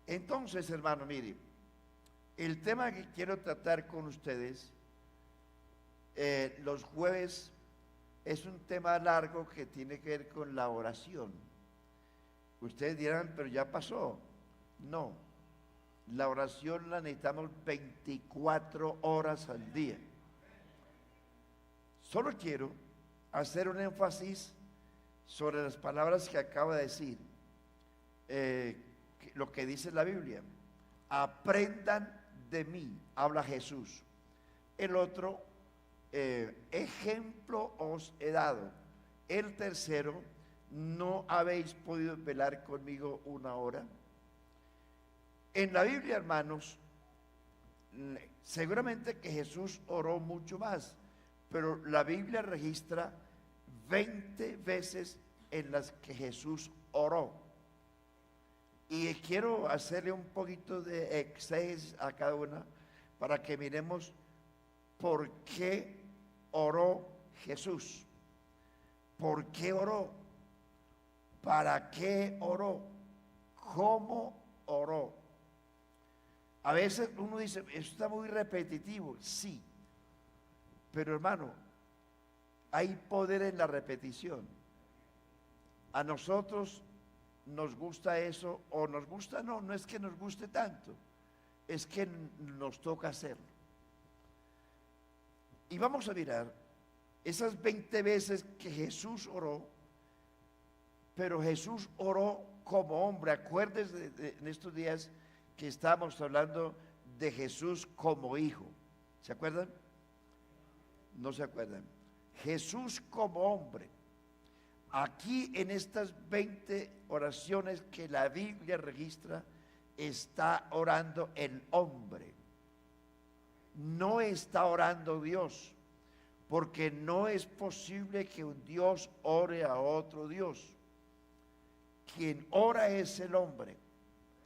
Entonces, hermano, mire, el tema que quiero tratar con ustedes los jueves es un tema largo que tiene que ver con la oración. Ustedes dirán, pero ya pasó. No, la oración la necesitamos 24 horas al día. Solo quiero hacer un énfasis sobre las palabras que acabo de decir, lo que dice la Biblia. Aprendan de mí, habla Jesús. El otro, ejemplo os he dado. El tercero, no habéis podido velar conmigo una hora. En la Biblia, hermanos, seguramente que Jesús oró mucho más, pero la Biblia registra 20 veces en las que Jesús oró. Y quiero hacerle un poquito de exégesis a cada una para que miremos por qué oró Jesús. ¿Por qué oró? ¿Para qué oró? ¿Cómo oró? A veces uno dice, esto está muy repetitivo. Sí, pero hermano, hay poder en la repetición. A nosotros nos gusta eso, o nos gusta, no es que nos guste tanto, es que nos toca hacerlo. Y vamos a mirar esas 20 veces que Jesús oró, pero Jesús oró como hombre. Acuérdense en estos días que estábamos hablando de Jesús como hijo. ¿Se acuerdan? No se acuerdan. Jesús como hombre. Aquí en estas 20 oraciones que la Biblia registra, está orando el hombre. No está orando Dios, porque no es posible que un Dios ore a otro Dios. Quien ora es el hombre.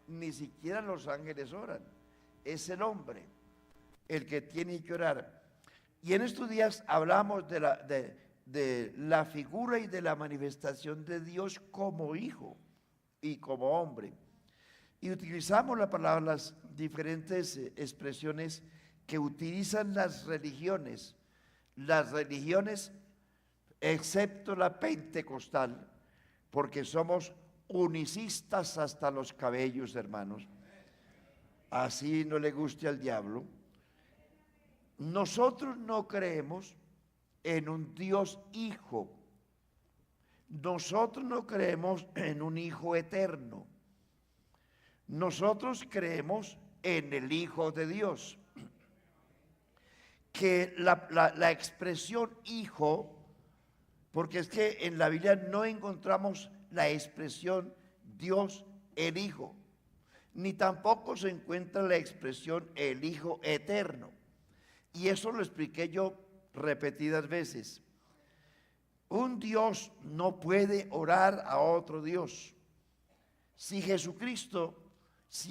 Ni siquiera los ángeles oran. Es el hombre el que tiene que orar. Y en estos días hablamos de la figura y de la manifestación de Dios como hijo y como hombre. Y utilizamos las diferentes expresiones que utilizan las religiones, excepto la pentecostal, porque somos unicistas hasta los cabellos, hermanos. Así no le guste al diablo. Nosotros no creemos en un Dios hijo. Nosotros no creemos en un hijo eterno. Nosotros creemos en el Hijo de Dios. Que la expresión hijo, porque es que en la Biblia no encontramos la expresión Dios el Hijo, ni tampoco se encuentra la expresión el Hijo eterno. Y eso lo expliqué yo repetidas veces. Un Dios no puede orar a otro Dios. Si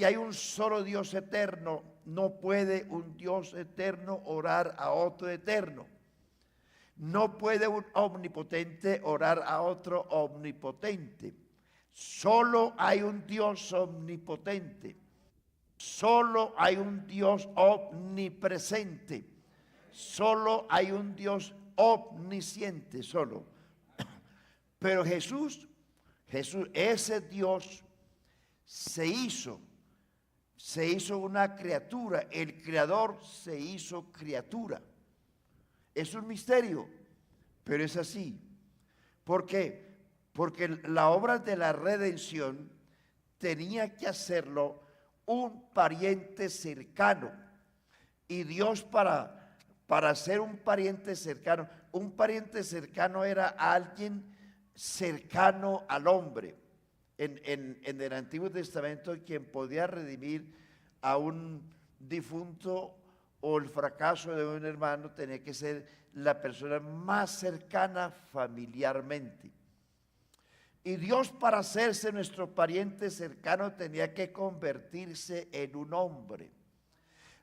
hay un solo Dios eterno, no puede un Dios eterno orar a otro eterno. No puede un omnipotente orar a otro omnipotente. Solo hay un Dios omnipotente. Solo hay un Dios omnipresente. Solo hay un Dios omnisciente, solo. Pero Jesús, ese Dios se hizo una criatura. El Creador se hizo criatura. Es un misterio, pero es así. ¿Por qué? Porque la obra de la redención tenía que hacerlo un pariente cercano. Y Dios para ser un pariente cercano era alguien cercano al hombre. En el Antiguo Testamento, quien podía redimir a un difunto o el fracaso de un hermano tenía que ser la persona más cercana familiarmente. Y Dios, para hacerse nuestro pariente cercano, tenía que convertirse en un hombre.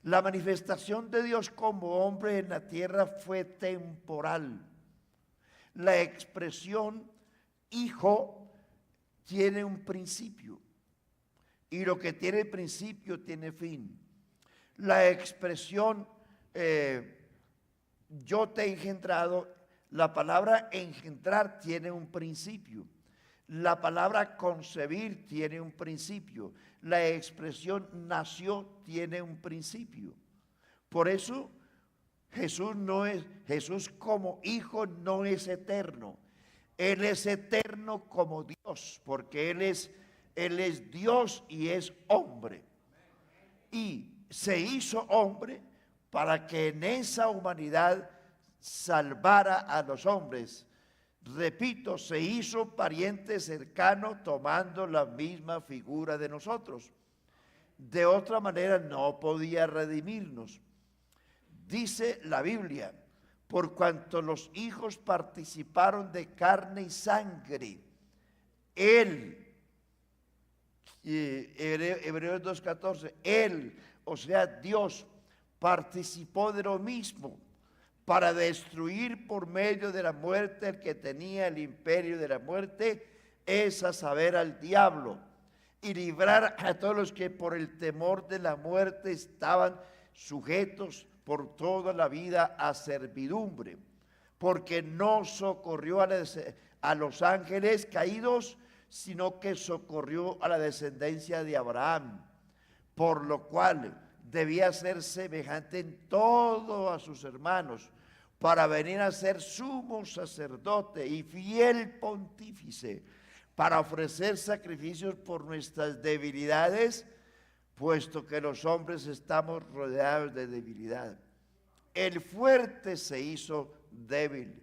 La manifestación de Dios como hombre en la tierra fue temporal. La expresión hijo tiene un principio, y lo que tiene principio tiene fin. La expresión yo te he engendrado, la palabra engendrar tiene un principio. La palabra concebir tiene un principio. La expresión nació tiene un principio. Por eso Jesús como hijo no es eterno. Él es eterno como Dios, porque Él es Dios y es hombre. Y se hizo hombre para que en esa humanidad salvara a los hombres. Repito, se hizo pariente cercano tomando la misma figura de nosotros. De otra manera no podía redimirnos. Dice la Biblia, por cuanto los hijos participaron de carne y sangre, Él, Hebreos 2:14, Él, o sea Dios, participó de lo mismo para destruir por medio de la muerte el que tenía el imperio de la muerte, es a saber al diablo, y librar a todos los que por el temor de la muerte estaban sujetos por toda la vida a servidumbre, porque no socorrió a los ángeles caídos, sino que socorrió a la descendencia de Abraham, por lo cual debía ser semejante en todo a sus hermanos, para venir a ser sumo sacerdote y fiel pontífice, para ofrecer sacrificios por nuestras debilidades, puesto que los hombres estamos rodeados de debilidad. El fuerte se hizo débil,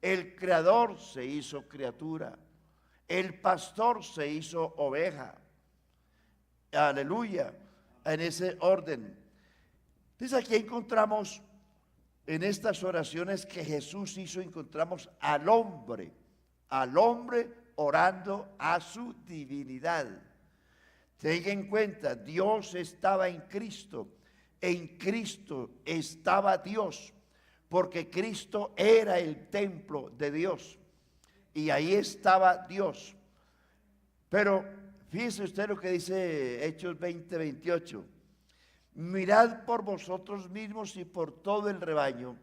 el creador se hizo criatura, el pastor se hizo oveja. Aleluya, en ese orden. Entonces aquí encontramos, en estas oraciones que Jesús hizo, encontramos al hombre orando a su divinidad. Tenga en cuenta, Dios estaba en Cristo estaba Dios, porque Cristo era el templo de Dios, y ahí estaba Dios. Pero fíjese usted lo que dice Hechos 20:28. Mirad por vosotros mismos y por todo el rebaño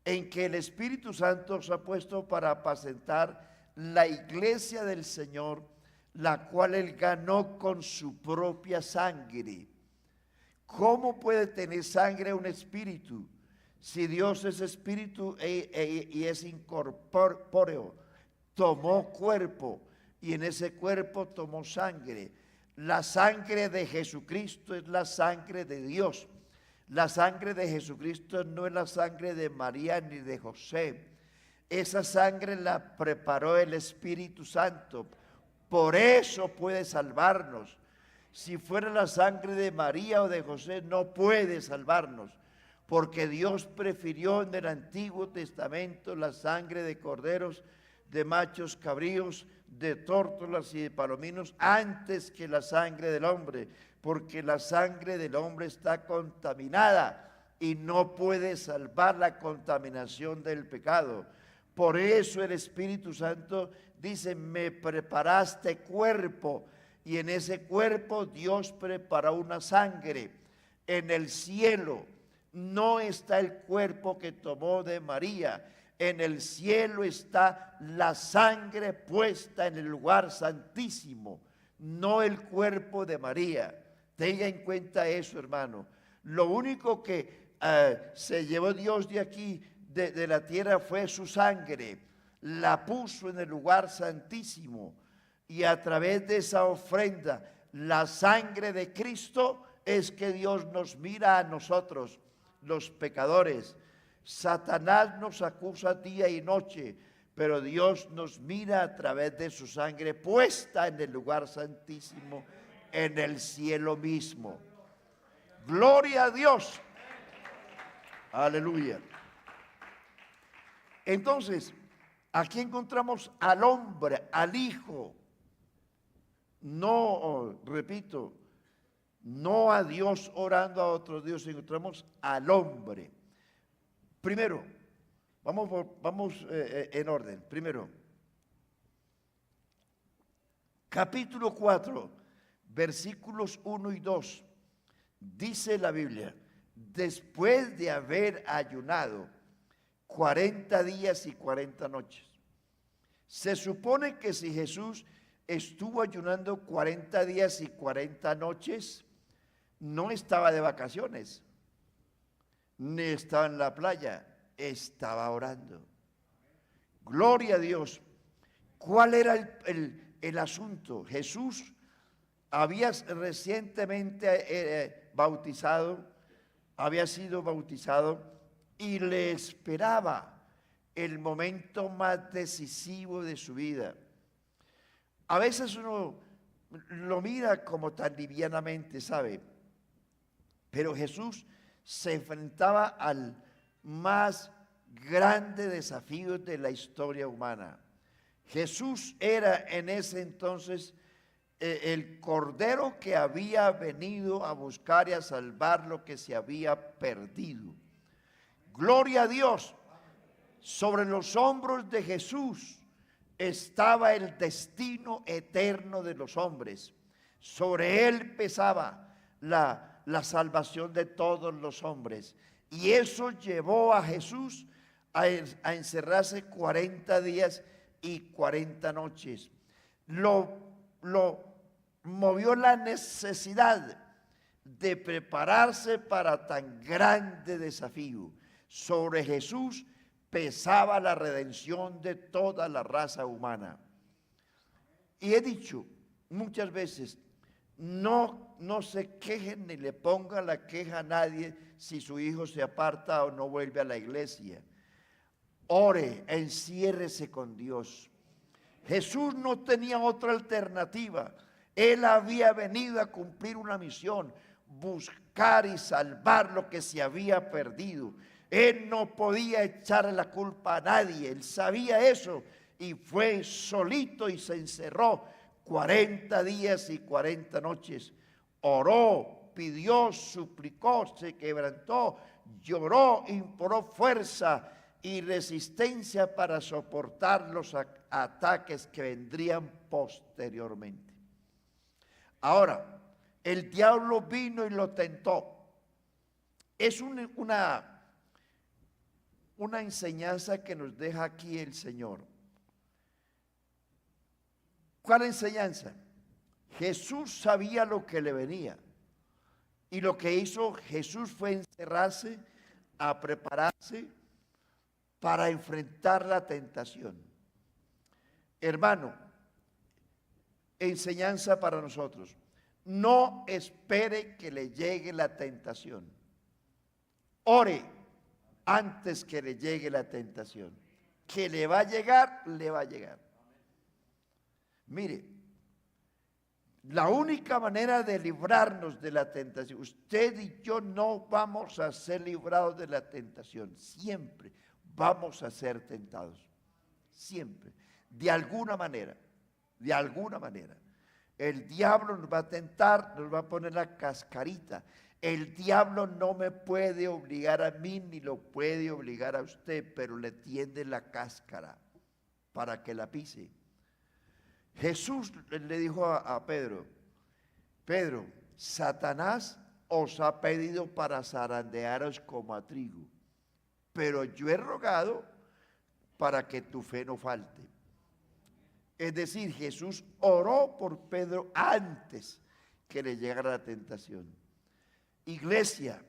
en que el Espíritu Santo os ha puesto para apacentar la iglesia del Señor, la cual Él ganó con su propia sangre. ¿Cómo puede tener sangre un espíritu si Dios es espíritu y es incorpóreo? Tomó cuerpo y en ese cuerpo tomó sangre. La sangre de Jesucristo es la sangre de Dios. La sangre de Jesucristo no es la sangre de María ni de José. Esa sangre la preparó el Espíritu Santo. Por eso puede salvarnos. Si fuera la sangre de María o de José, no puede salvarnos. Porque Dios prefirió en el Antiguo Testamento la sangre de corderos, de machos cabríos, de tórtolas y de palominos antes que la sangre del hombre, porque la sangre del hombre está contaminada y no puede salvar la contaminación del pecado. Por eso el Espíritu Santo dice, me preparaste cuerpo, y en ese cuerpo Dios preparó una sangre. En el cielo no está el cuerpo que tomó de María. En el cielo está la sangre puesta en el lugar santísimo, no el cuerpo de María. Tenga en cuenta eso, hermano. Lo único que se llevó Dios de aquí, de la tierra, fue su sangre. La puso en el lugar santísimo. Y a través de esa ofrenda, la sangre de Cristo, es que Dios nos mira a nosotros, los pecadores. Satanás nos acusa día y noche, pero Dios nos mira a través de su sangre puesta en el lugar santísimo, en el cielo mismo. Gloria a Dios. Aleluya. Entonces, aquí encontramos al hombre, al Hijo. No, repito, no a Dios orando a otro Dios, encontramos al hombre. Primero, vamos en orden. Primero, capítulo 4 versículos 1 y 2, dice la Biblia: después de haber ayunado 40 días y 40 noches. Se supone que si Jesús estuvo ayunando 40 días y 40 noches, no estaba de vacaciones, ni estaba en la playa, estaba orando. Gloria a Dios. ¿Cuál era el asunto? Jesús había recientemente había sido bautizado y le esperaba el momento más decisivo de su vida. A veces uno lo mira como tan livianamente, ¿sabe? Pero Jesús se enfrentaba al más grande desafío de la historia humana. Jesús era en ese entonces el Cordero que había venido a buscar y a salvar lo que se había perdido. Gloria a Dios. Sobre los hombros de Jesús estaba el destino eterno de los hombres. Sobre él pesaba la salvación de todos los hombres. Y eso llevó a Jesús a encerrarse 40 días y 40 noches. Lo movió la necesidad de prepararse para tan grande desafío. Sobre Jesús pesaba la redención de toda la raza humana. Y he dicho muchas veces, no se quejen ni le pongan la queja a nadie si su hijo se aparta o no vuelve a la iglesia. Ore, enciérrese con Dios. Jesús no tenía otra alternativa. Él había venido a cumplir una misión, buscar y salvar lo que se había perdido. Él no podía echarle la culpa a nadie, él sabía eso y fue solito y se encerró 40 días y 40 noches. Oró, pidió, suplicó, se quebrantó, lloró, imploró fuerza y resistencia para soportar los ataques que vendrían posteriormente. Ahora, el diablo vino y lo tentó. Es una enseñanza que nos deja aquí el Señor. ¿Cuál enseñanza? Jesús sabía lo que le venía. Y lo que hizo Jesús fue encerrarse, a prepararse para enfrentar la tentación. Hermano, enseñanza para nosotros. No espere que le llegue la tentación. Ore antes que le llegue la tentación. Que le va a llegar, le va a llegar. Mire, la única manera de librarnos de la tentación, usted y yo no vamos a ser librados de la tentación. Siempre vamos a ser tentados. Siempre. De alguna manera. De alguna manera. El diablo nos va a tentar, nos va a poner la cascarita. El diablo no me puede obligar a mí ni lo puede obligar a usted, pero le tiende la cáscara para que la pise. Jesús le dijo a Pedro: Pedro, Satanás os ha pedido para zarandearos como a trigo, pero yo he rogado para que tu fe no falte. Es decir, Jesús oró por Pedro antes que le llegara la tentación. Iglesia,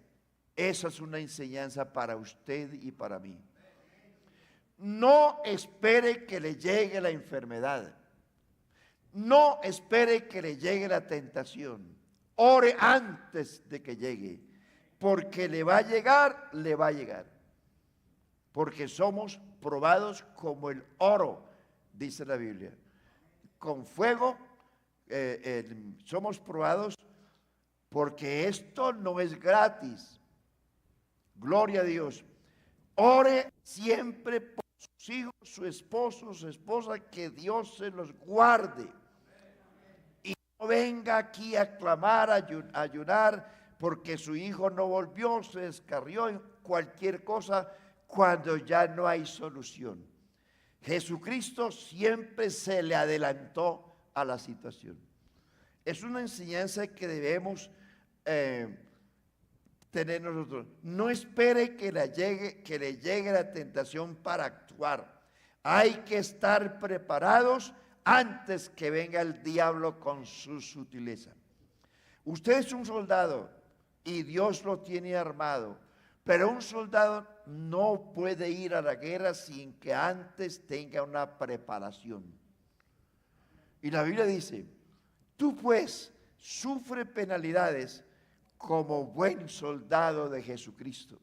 esa es una enseñanza para usted y para mí. No espere que le llegue la enfermedad. No espere que le llegue la tentación. Ore antes de que llegue, porque le va a llegar, le va a llegar. Porque somos probados como el oro, dice la Biblia. Con fuego somos probados porque esto no es gratis. Gloria a Dios. Ore siempre por sus hijos, su esposo, su esposa, que Dios se los guarde. Y no venga aquí a clamar, a ayunar, porque su hijo no volvió, se descarrió en cualquier cosa, cuando ya no hay solución. Jesucristo siempre se le adelantó a la situación. Es una enseñanza que debemos tener nosotros. No espere que le llegue la tentación para actuar. Hay que estar preparados antes que venga el diablo con su sutileza. Usted es un soldado y Dios lo tiene armado, pero un soldado no puede ir a la guerra sin que antes tenga una preparación. Y la Biblia dice, tú pues sufre penalidades como buen soldado de Jesucristo.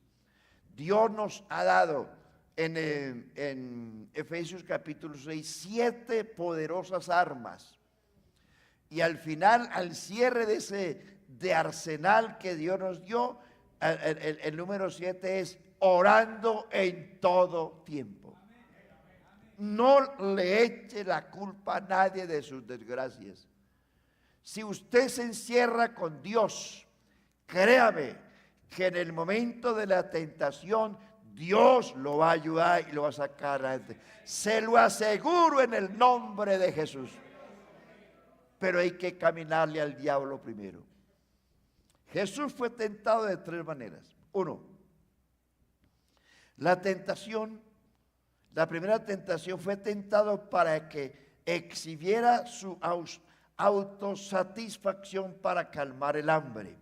Dios nos ha dado en Efesios capítulo 6 7 poderosas armas. Y al final, al cierre de arsenal que Dios nos dio, el número 7 es orando en todo tiempo. No le eche la culpa a nadie de sus desgracias. Si usted se encierra con Dios, créame que en el momento de la tentación Dios lo va a ayudar y lo va a sacar adelante. Se lo aseguro en el nombre de Jesús. Pero hay que caminarle al diablo primero. Jesús fue tentado de 3 maneras. 1, la primera tentación fue tentado para que exhibiera su autosatisfacción para calmar el hambre.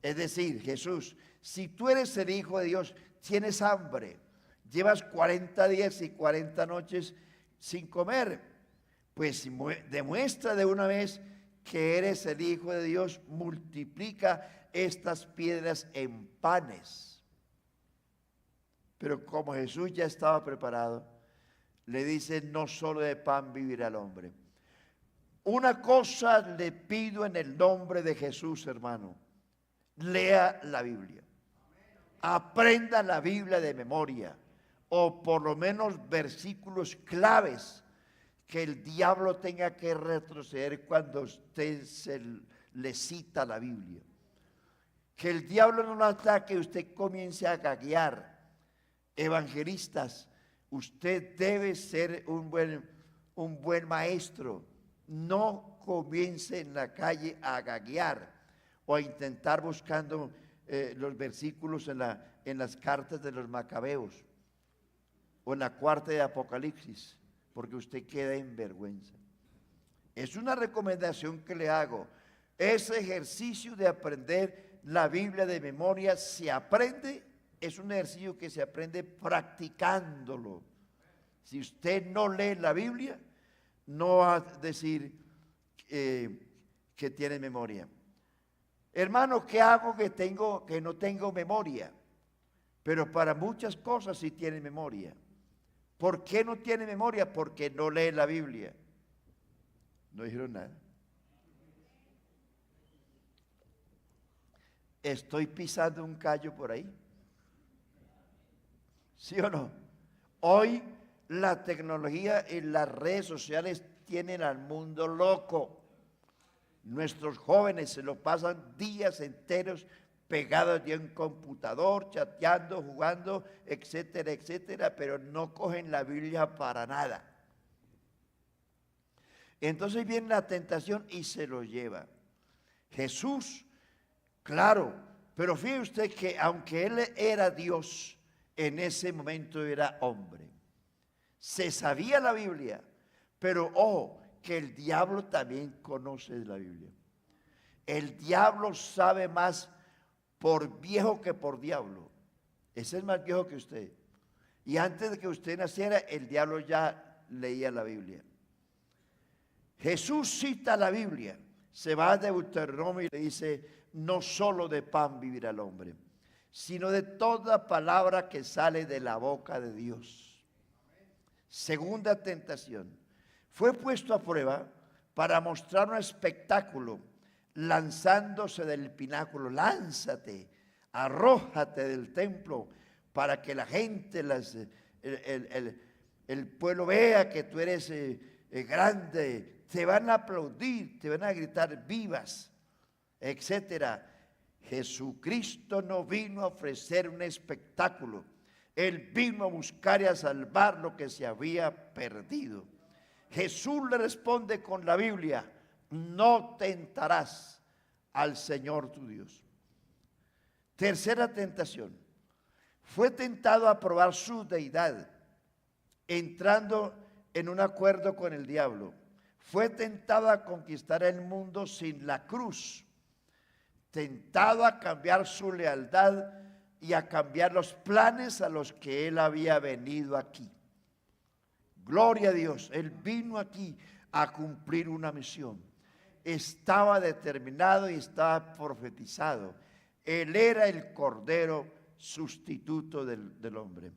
Es decir, Jesús, si tú eres el Hijo de Dios, tienes hambre, llevas 40 días y 40 noches sin comer, pues demuestra de una vez que eres el Hijo de Dios, multiplica estas piedras en panes. Pero como Jesús ya estaba preparado, le dice, no solo de pan vivirá el hombre. Una cosa le pido en el nombre de Jesús, hermano. Lea la Biblia. Aprenda la Biblia de memoria. O por lo menos versículos claves que el diablo tenga que retroceder cuando usted le cita la Biblia. Que el diablo no lo ataque y usted comience a gaguear. Evangelistas, usted debe ser un buen maestro. No comience en la calle a gaguear o a intentar buscando los versículos en las cartas de los Macabeos o en la cuarta de Apocalipsis, porque usted queda en vergüenza. Es una recomendación que le hago. Ese ejercicio de aprender la Biblia de memoria se aprende. Es un ejercicio que se aprende practicándolo. Si usted no lee la Biblia, no va a decir que tiene memoria. Hermano, ¿qué hago que no tengo memoria? Pero para muchas cosas sí tiene memoria. ¿Por qué no tiene memoria? Porque no lee la Biblia. No dijeron nada. ¿Estoy pisando un callo por ahí? ¿Sí o no? Hoy la tecnología y las redes sociales tienen al mundo loco. Nuestros jóvenes se lo pasan días enteros pegados de un computador, chateando, jugando, etcétera, etcétera, pero no cogen la Biblia para nada. Entonces viene la tentación y se lo lleva. Jesús, claro, pero fíjese usted que aunque Él era Dios, en ese momento era hombre. Se sabía la Biblia, pero ojo, que el diablo también conoce la Biblia. El diablo sabe más por viejo que por diablo. Ese es más viejo que usted. Y antes de que usted naciera, el diablo ya leía la Biblia. Jesús cita la Biblia. Se va de Deuteronomio y le dice, no solo de pan vivirá el hombre, sino de toda palabra que sale de la boca de Dios. Segunda tentación. Fue puesto a prueba para mostrar un espectáculo, lanzándose del pináculo. Lánzate, arrójate del templo para que la gente, el pueblo vea que tú eres grande. Te van a aplaudir, te van a gritar vivas, etcétera. Jesucristo no vino a ofrecer un espectáculo. Él vino a buscar y a salvar lo que se había perdido. Jesús le responde con la Biblia, no tentarás al Señor tu Dios. Tercera tentación. Fue tentado a probar su deidad, entrando en un acuerdo con el diablo. Fue tentado a conquistar el mundo sin la cruz, tentado a cambiar su lealtad y a cambiar los planes a los que él había venido aquí. Gloria a Dios, él vino aquí a cumplir una misión. Estaba determinado y estaba profetizado. Él era el Cordero sustituto del hombre.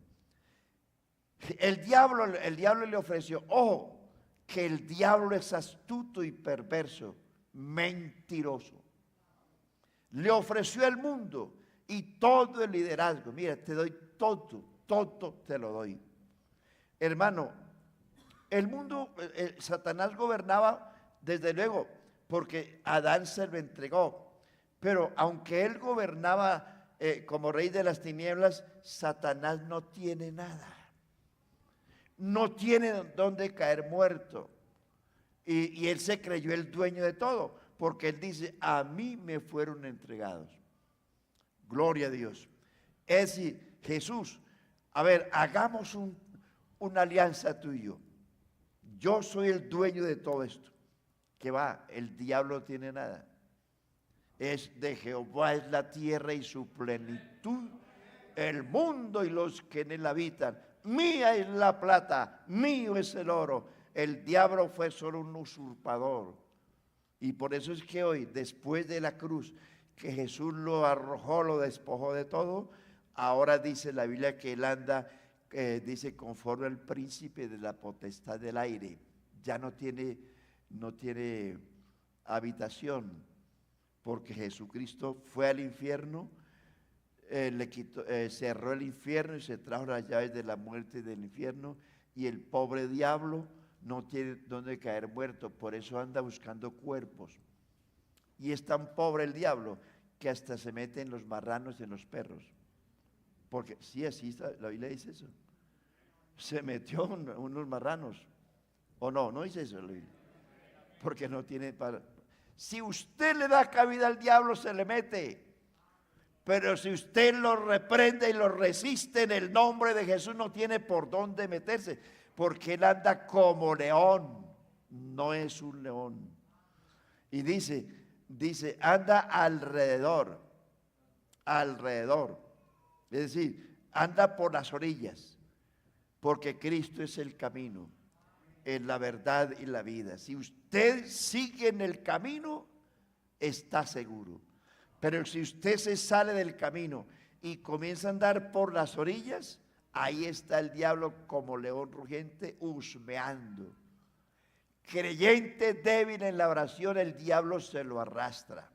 El diablo le ofreció, ojo, que el diablo es astuto y perverso, mentiroso. Le ofreció el mundo y todo el liderazgo. Mira, te doy todo te lo doy. Hermano, el mundo, Satanás gobernaba desde luego, porque Adán se lo entregó. Pero aunque él gobernaba como rey de las tinieblas, Satanás no tiene nada. No tiene donde caer muerto. Y él se creyó el dueño de todo, porque él dice, a mí me fueron entregados. Gloria a Dios. Es decir, Jesús, a ver, hagamos una alianza tú y yo. Yo soy el dueño de todo esto. ¿Qué va? El diablo no tiene nada. Es de Jehová es la tierra y su plenitud, el mundo y los que en él habitan. Mía es la plata, mío es el oro. El diablo fue solo un usurpador. Y por eso es que hoy, después de la cruz, que Jesús lo arrojó, lo despojó de todo, ahora dice la Biblia que él anda, dice, conforme al príncipe de la potestad del aire. Ya no tiene habitación, porque Jesucristo fue al infierno, cerró el infierno y se trajo las llaves de la muerte y del infierno, y el pobre diablo no tiene donde caer muerto, por eso anda buscando cuerpos. Y es tan pobre el diablo que hasta se mete en los marranos y en los perros. Porque sí, así está, la Biblia dice eso. Se metió unos marranos. ¿O no? No dice eso la Biblia. Porque no tiene para... Si usted le da cabida al diablo, se le mete. Pero si usted lo reprende y lo resiste en el nombre de Jesús, no tiene por dónde meterse. Porque él anda como león. No es un león. Y dice, anda alrededor. Es decir, anda por las orillas. Porque Cristo es el camino, en la verdad y la vida. Si usted sigue en el camino, está seguro. Pero si usted se sale del camino y comienza a andar por las orillas, ahí está el diablo como león rugiente husmeando. Creyente débil en la oración, el diablo se lo arrastra.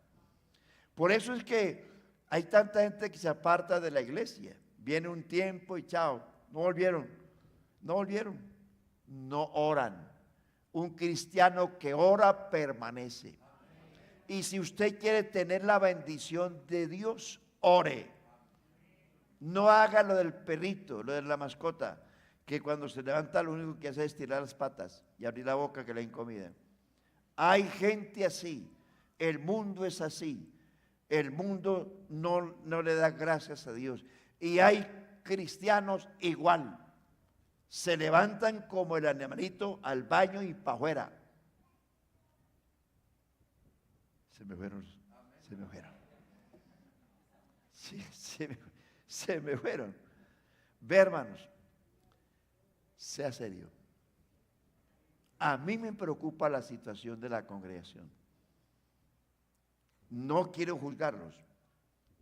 Por eso es que hay tanta gente que se aparta de la iglesia. Viene un tiempo y chao, no volvieron, no oran. Un cristiano que ora permanece. Y si usted quiere tener la bendición de Dios, ore. No haga lo del perrito, lo de la mascota, que cuando se levanta lo único que hace es tirar las patas y abrir la boca que le den comida. Hay gente así, el mundo es así, el mundo no le da gracias a Dios. Y hay cristianos igual, se levantan como el animalito al baño y para afuera. Se me fueron. Sí, se me fueron. Ve, hermanos, sea serio. A mí me preocupa la situación de la congregación. No quiero juzgarlos,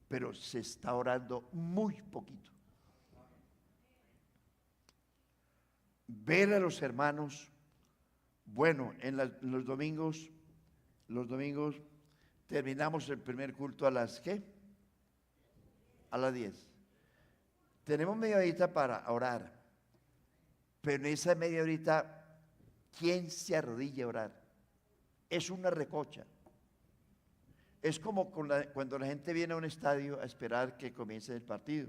pero se está orando muy poquito. Ver a los hermanos, bueno, en los domingos terminamos el primer culto a las ¿qué? A las 10. Tenemos media horita para orar, pero en esa media horita, ¿quién se arrodilla a orar? Es una recocha. Es como cuando la gente viene a un estadio a esperar que comience el partido,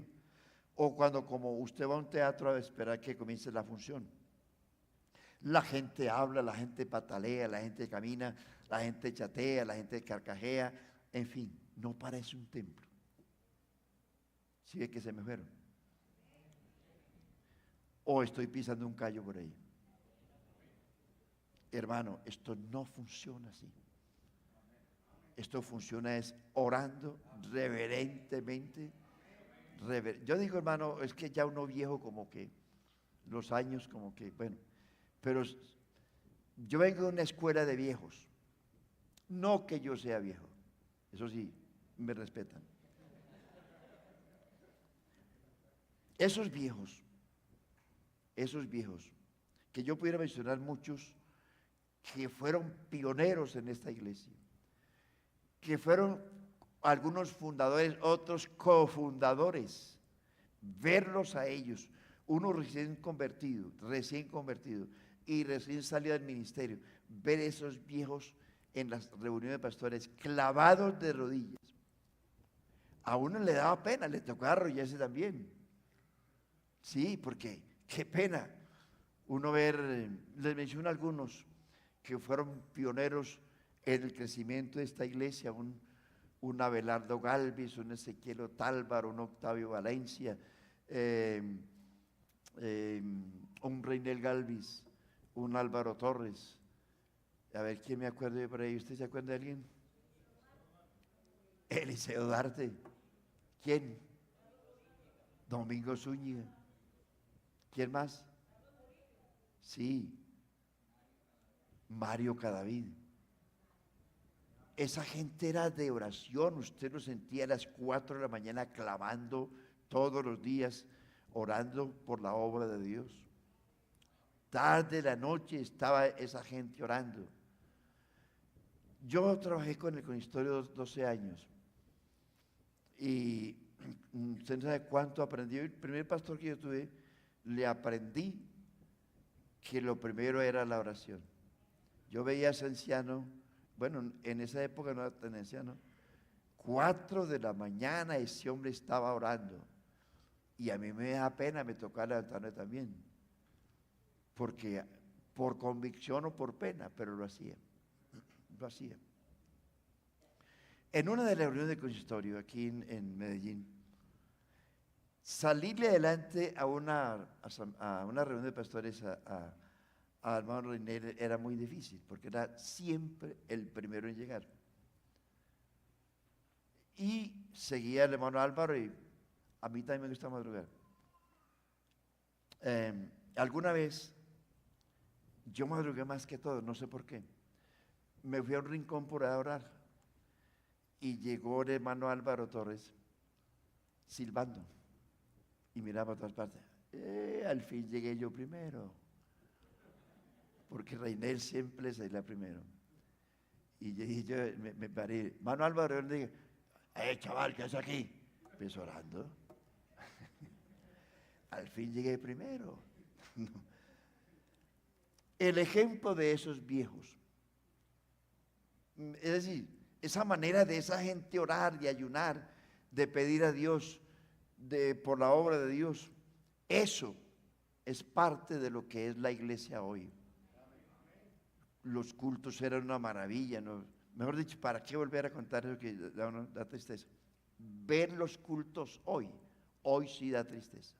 o cuando como usted va a un teatro a esperar que comience la función. La gente habla, la gente patalea, la gente camina, la gente chatea, la gente carcajea, en fin, no parece un templo. ¿Sí ve que se me fueron? ¿O estoy pisando un callo por ahí? Hermano, esto no funciona así. Esto funciona es orando reverentemente. Yo digo, hermano, es que ya uno viejo como que, los años como que, bueno, pero yo vengo de una escuela de viejos. No que yo sea viejo, eso sí, me respetan. Esos viejos, que yo pudiera mencionar muchos que fueron pioneros en esta iglesia, que fueron algunos fundadores, otros cofundadores, verlos a ellos, uno recién convertido y recién salido del ministerio, ver esos viejos en las reuniones de pastores clavados de rodillas. A uno le daba pena, le tocaba arrodillarse también. Sí, porque qué pena uno ver, les menciono algunos que fueron pioneros en el crecimiento de esta iglesia, un Abelardo Galvis, un Ezequiel Otálvaro, un Octavio Valencia, un Reinel Galvis, un Álvaro Torres. A ver, ¿quién me acuerda de por ahí? ¿Usted se acuerda de alguien? Eliseo Duarte. ¿Quién? Domingo Zúñiga. ¿Quién más? Sí, Mario Cadavid. Esa gente era de oración, usted lo sentía a las 4 de la mañana clamando todos los días, orando por la obra de Dios. Tarde de la noche estaba esa gente orando. Yo trabajé con el consistorio 12 años y usted no sabe cuánto aprendí. El primer pastor que yo tuve, le aprendí que lo primero era la oración. Yo veía a ese anciano, bueno, en esa época no era tan anciano, 4 de la mañana ese hombre estaba orando. Y a mí me da pena, me tocaba levantarme también. Porque por convicción o por pena, pero lo hacía. Lo hacía. En una de las reuniones de consistorio aquí en Medellín, salirle adelante a una reunión de pastores a hermano Reiner era muy difícil, porque era siempre el primero en llegar. Y seguía el hermano Álvaro y a mí también me gusta madrugar. Alguna vez yo madrugué más que todo, no sé por qué. Me fui a un rincón por ahí a orar y llegó el hermano Álvaro Torres silbando y miraba a todas partes. Al fin llegué yo primero, porque Reiner siempre salía primero. Y yo me paré, hermano Álvaro, yo le dije, chaval, ¿qué haces aquí? Empezó orando. Al fin llegué primero. El ejemplo de esos viejos, es decir, esa manera de esa gente orar, de ayunar, de pedir a Dios por la obra de Dios, eso es parte de lo que es la iglesia hoy. Los cultos eran una maravilla, ¿no? Mejor dicho, ¿para qué volver a contar eso que da tristeza? Ver los cultos hoy sí da tristeza.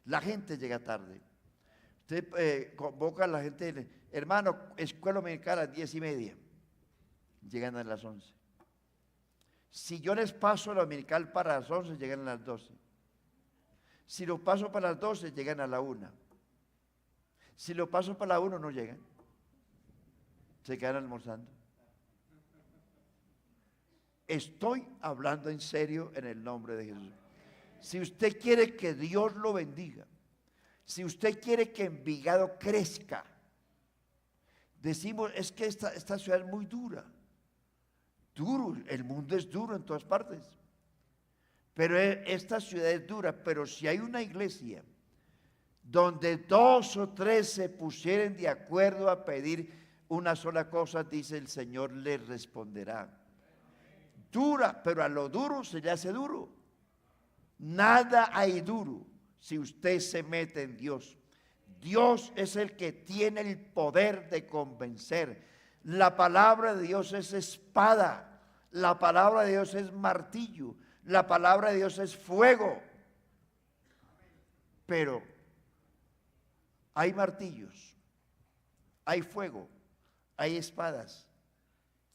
La gente llega tarde. Usted convoca a la gente, hermano, escuela dominical a las 10:30. Llegan a las 11. Si yo les paso la dominical para las 11, llegan a las 12. Si lo paso para las 12, llegan a la 1. Si lo paso para la 1, no llegan. Se quedan almorzando. Estoy hablando en serio en el nombre de Jesús. Si usted quiere que Dios lo bendiga, si usted quiere que Envigado crezca, decimos, es que esta ciudad es muy dura. Duro, el mundo es duro en todas partes. Pero esta ciudad es dura, pero si hay una iglesia donde 2 o 3 se pusieren de acuerdo a pedir una sola cosa, dice el Señor, les responderá. Dura, pero a lo duro se le hace duro. Nada hay duro si usted se mete en Dios. Dios es el que tiene el poder de convencer. La palabra de Dios es espada. La palabra de Dios es martillo. La palabra de Dios es fuego. Pero hay martillos, hay fuego, hay espadas.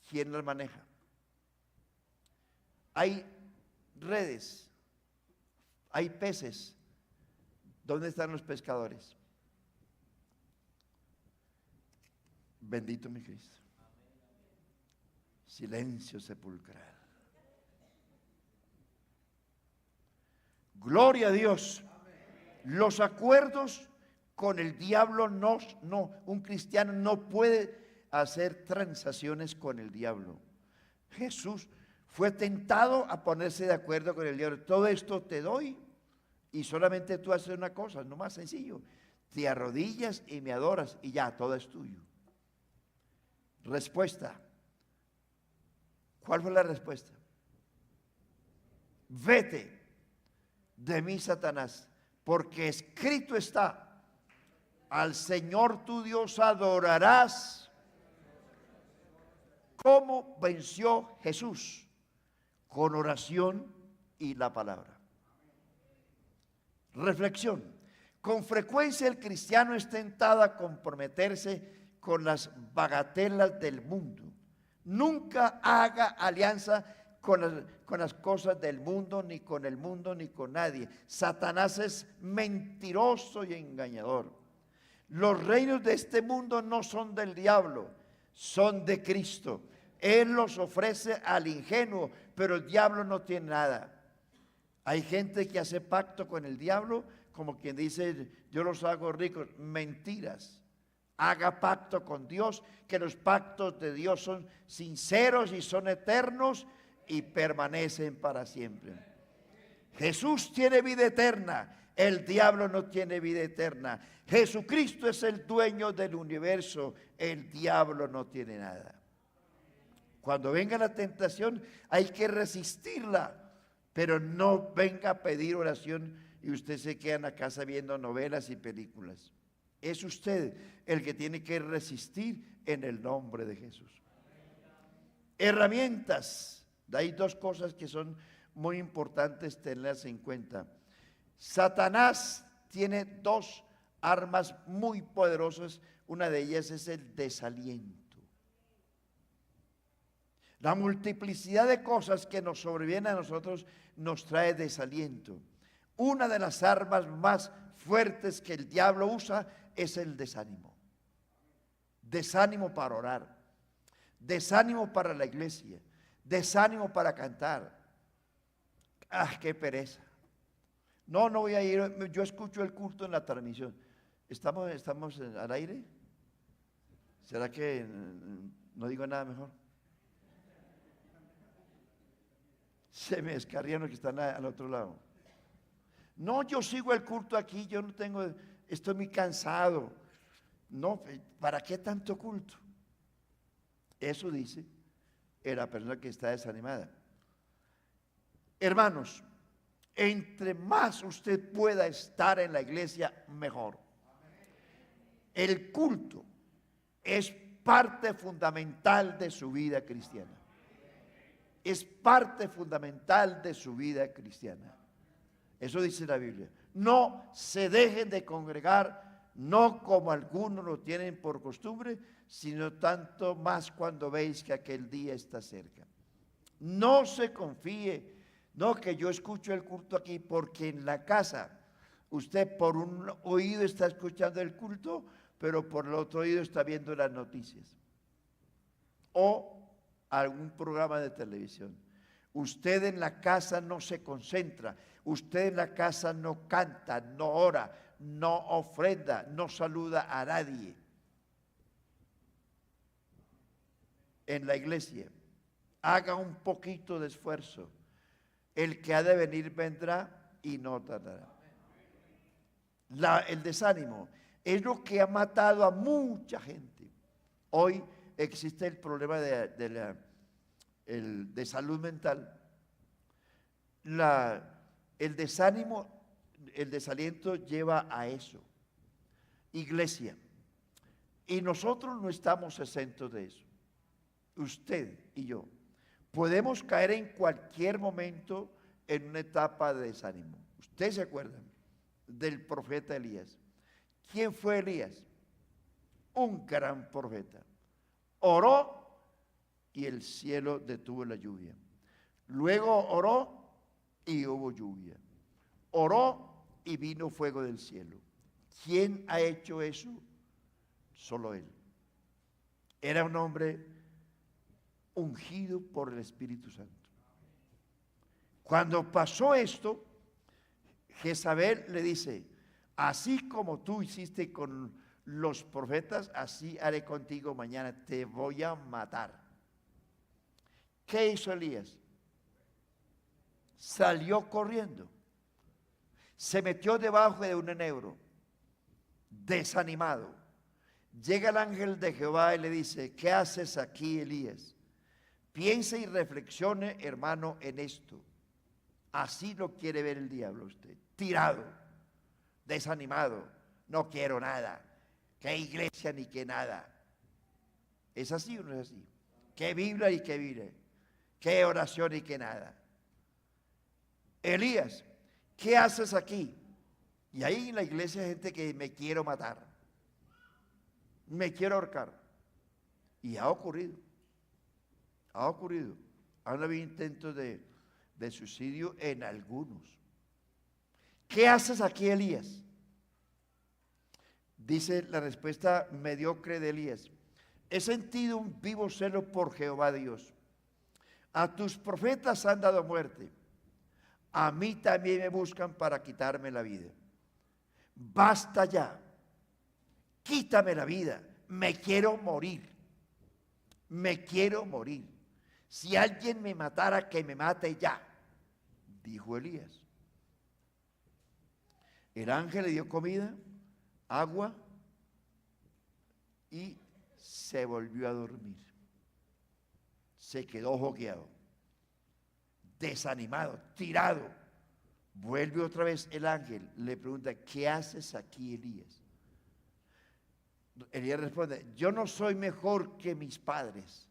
¿Quién las maneja? Hay redes, hay peces. ¿Dónde están los pescadores? Bendito mi Cristo. Silencio sepulcral. Gloria a Dios. Los acuerdos con el diablo un cristiano no puede hacer transacciones con el diablo. Jesús fue tentado a ponerse de acuerdo con el diablo. Todo esto te doy y solamente tú haces una cosa, no más sencillo. Te arrodillas y me adoras y ya, todo es tuyo. Respuesta. ¿Cuál fue la respuesta? Vete de mí, Satanás, porque escrito está: al Señor tu Dios adorarás. ¿Cómo venció Jesús? Con oración y la palabra. Reflexión. Con frecuencia el cristiano es tentado a comprometerse con las bagatelas del mundo. Nunca haga alianza con las cosas del mundo, ni con el mundo, ni con nadie. Satanás es mentiroso y engañador. Los reinos de este mundo no son del diablo, son de Cristo. Él los ofrece al ingenuo, pero el diablo no tiene nada. Hay gente que hace pacto con el diablo, como quien dice, yo los hago ricos. Mentiras. Haga pacto con Dios, que los pactos de Dios son sinceros y son eternos y permanecen para siempre. Jesús tiene vida eterna, el diablo no tiene vida eterna. Jesucristo es el dueño del universo, el diablo no tiene nada. Cuando venga la tentación hay que resistirla, pero no venga a pedir oración y usted se queda en la casa viendo novelas y películas. Es usted el que tiene que resistir en el nombre de Jesús. Herramientas. Hay dos cosas que son muy importantes tenerlas en cuenta. Satanás tiene dos armas muy poderosas. Una de ellas es el desaliento. La multiplicidad de cosas que nos sobrevienen a nosotros nos trae desaliento. Una de las armas más fuertes que el diablo usa es el desánimo. Desánimo para orar, desánimo para la iglesia, desánimo para cantar. ¡Ah, qué pereza! No voy a ir, yo escucho el culto en la transmisión. ¿Estamos al aire? ¿Será que no digo nada mejor? Se me descarrían los que están al otro lado. No, yo sigo el culto aquí, yo no tengo, estoy muy cansado. No, ¿para qué tanto culto? Eso dice la persona que está desanimada. Hermanos, entre más usted pueda estar en la iglesia, mejor. El culto es parte fundamental de su vida cristiana. Es parte fundamental de su vida cristiana. Eso dice la Biblia. No se dejen de congregar, no como algunos lo tienen por costumbre, sino tanto más cuando veis que aquel día está cerca. No se confíe, no que yo escucho el culto aquí, porque en la casa usted por un oído está escuchando el culto, pero por el otro oído está viendo las noticias o algún programa de televisión. Usted en la casa no se concentra, usted en la casa no canta, no ora, no ofrenda, no saluda a nadie. En la iglesia, haga un poquito de esfuerzo. El que ha de venir vendrá y no tardará. El desánimo es lo que ha matado a mucha gente. Hoy existe el problema de salud mental. El desánimo, el desaliento lleva a eso. Iglesia, y nosotros no estamos exentos de eso. Usted y yo podemos caer en cualquier momento en una etapa de desánimo. Ustedes se acuerdan del profeta Elías. ¿Quién fue Elías? Un gran profeta. Oró y el cielo detuvo la lluvia. Luego oró y hubo lluvia. Oró y vino fuego del cielo. ¿Quién ha hecho eso? Solo él. Era un hombre ungido por el Espíritu Santo. Cuando pasó esto, Jezabel le dice: así como tú hiciste con los profetas, así haré contigo mañana, te voy a matar. ¿Qué hizo Elías? Salió corriendo, se metió debajo de un enebro, desanimado. Llega el ángel de Jehová y le dice: ¿qué haces aquí, Elías? Piense y reflexione, hermano, en esto. Así lo quiere ver el diablo usted, tirado, desanimado, no quiero nada, que iglesia ni que nada. ¿Es así o no es así? Que Biblia y que Biblia, que oración y que nada. Elías, ¿qué haces aquí? Y ahí en la iglesia hay gente que me quiero matar, me quiero ahorcar. Y ha ocurrido. Han habido intentos de suicidio en algunos. ¿Qué haces aquí, Elías? Dice la respuesta mediocre de Elías: he sentido un vivo celo por Jehová Dios. A tus profetas han dado muerte, a mí también me buscan para quitarme la vida. Basta ya, quítame la vida, me quiero morir, Si alguien me matara, que me mate ya, dijo Elías. El ángel le dio comida, agua y se volvió a dormir. Se quedó joqueado, desanimado, tirado. Vuelve otra vez el ángel, le pregunta: ¿qué haces aquí, Elías? Elías responde: yo no soy mejor que mis padres.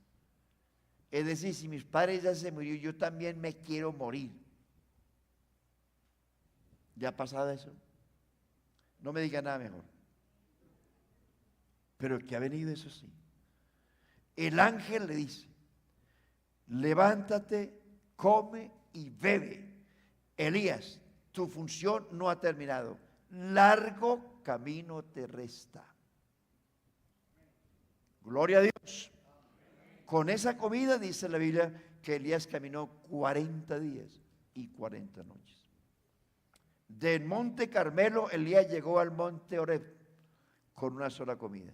Es decir, si mis padres ya se murieron, yo también me quiero morir. ¿Ya ha pasado eso? No me diga nada mejor. Pero que ha venido, eso sí. El ángel le dice: levántate, come y bebe. Elías, tu función no ha terminado. Largo camino te resta. Gloria a Dios. Con esa comida dice la Biblia que Elías caminó 40 días y 40 noches. Del monte Carmelo, Elías llegó al monte Horeb con una sola comida.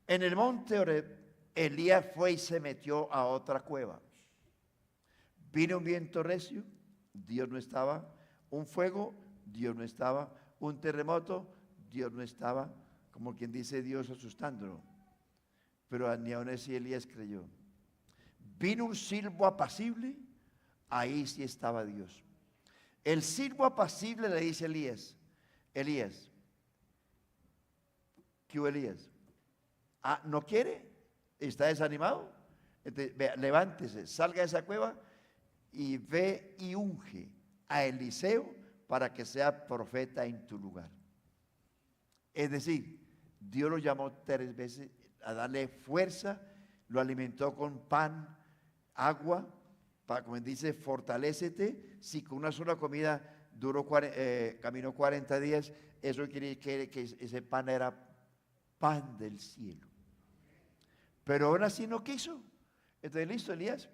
En el monte Horeb, Elías fue y se metió a otra cueva. Vino un viento recio, Dios no estaba. Un fuego, Dios no estaba. Un terremoto, Dios no estaba. Como quien dice, Dios asustándolo. Pero ni aun así Elías creyó. Vino un silbo apacible, ahí sí estaba Dios. El silbo apacible le dice a Elías: Elías, ¿qué hubo, Elías? Ah, ¿no quiere? ¿Está desanimado? Entonces, vea, levántese, salga de esa cueva y ve y unge a Eliseo para que sea profeta en tu lugar. Es decir, Dios lo llamó 3 veces a darle fuerza, lo alimentó con pan, agua, para, como dice, fortalécete. Si con una sola comida caminó 40 días, eso quiere decir que ese pan era pan del cielo. Pero aún así no quiso. Entonces, listo, Elías,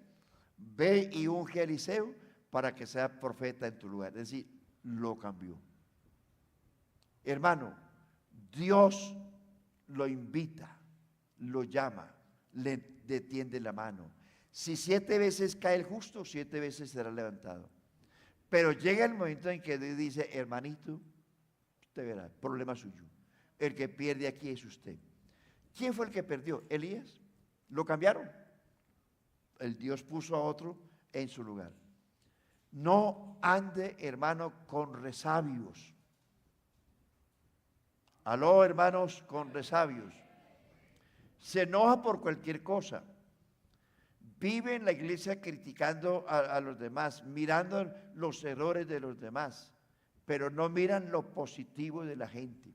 ve y unge a Eliseo para que sea profeta en tu lugar. Es decir, lo cambió. Hermano, Dios lo invita, lo llama, le detiende la mano. Si 7 veces cae el justo, 7 veces será levantado. Pero llega el momento en que Dios dice: hermanito, usted verá, problema suyo. El que pierde aquí es usted. ¿Quién fue el que perdió? Elías. Lo cambiaron. El Dios puso a otro en su lugar. No ande, hermano, con resabios. Aló, hermanos con resabios. Se enoja por cualquier cosa. Vive en la iglesia criticando a los demás, mirando los errores de los demás, pero no miran lo positivo de la gente.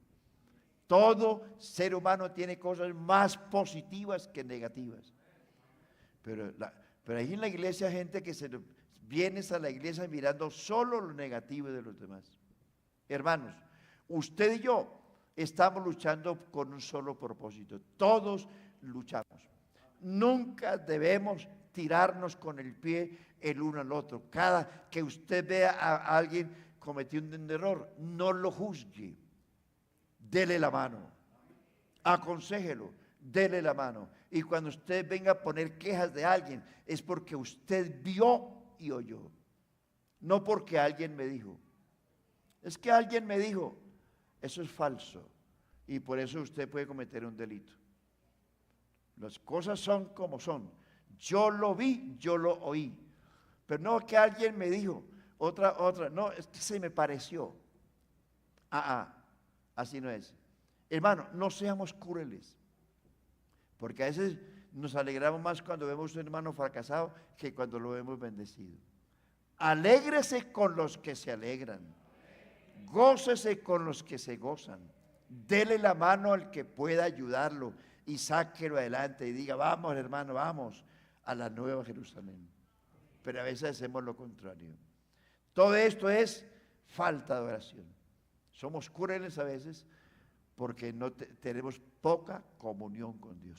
Todo ser humano tiene cosas más positivas que negativas. Pero ahí en la iglesia hay gente que vienes a la iglesia mirando solo lo negativo de los demás. Hermanos, usted y yo estamos luchando con un solo propósito. Todos luchamos. Nunca debemos tirarnos con el pie el uno al otro. Cada que usted vea a alguien cometiendo un error, no lo juzgue. Dele la mano. Aconséjelo. Dele la mano. Y cuando usted venga a poner quejas de alguien, es porque usted vio y oyó. No porque alguien me dijo. Es que alguien me dijo. Eso es falso. Y por eso usted puede cometer un delito. Las cosas son como son. Yo lo vi, yo lo oí. Pero no que alguien me dijo, otra, no, es que se me pareció. Así no es. Hermano, no seamos crueles. Porque a veces nos alegramos más cuando vemos a un hermano fracasado que cuando lo vemos bendecido. Alégrese con los que se alegran. Gócese con los que se gozan. Dele la mano al que pueda ayudarlo y sáquelo adelante y diga, vamos hermano, vamos a la Nueva Jerusalén. Pero a veces hacemos lo contrario. Todo esto es falta de oración. Somos crueles a veces porque no tenemos poca comunión con Dios.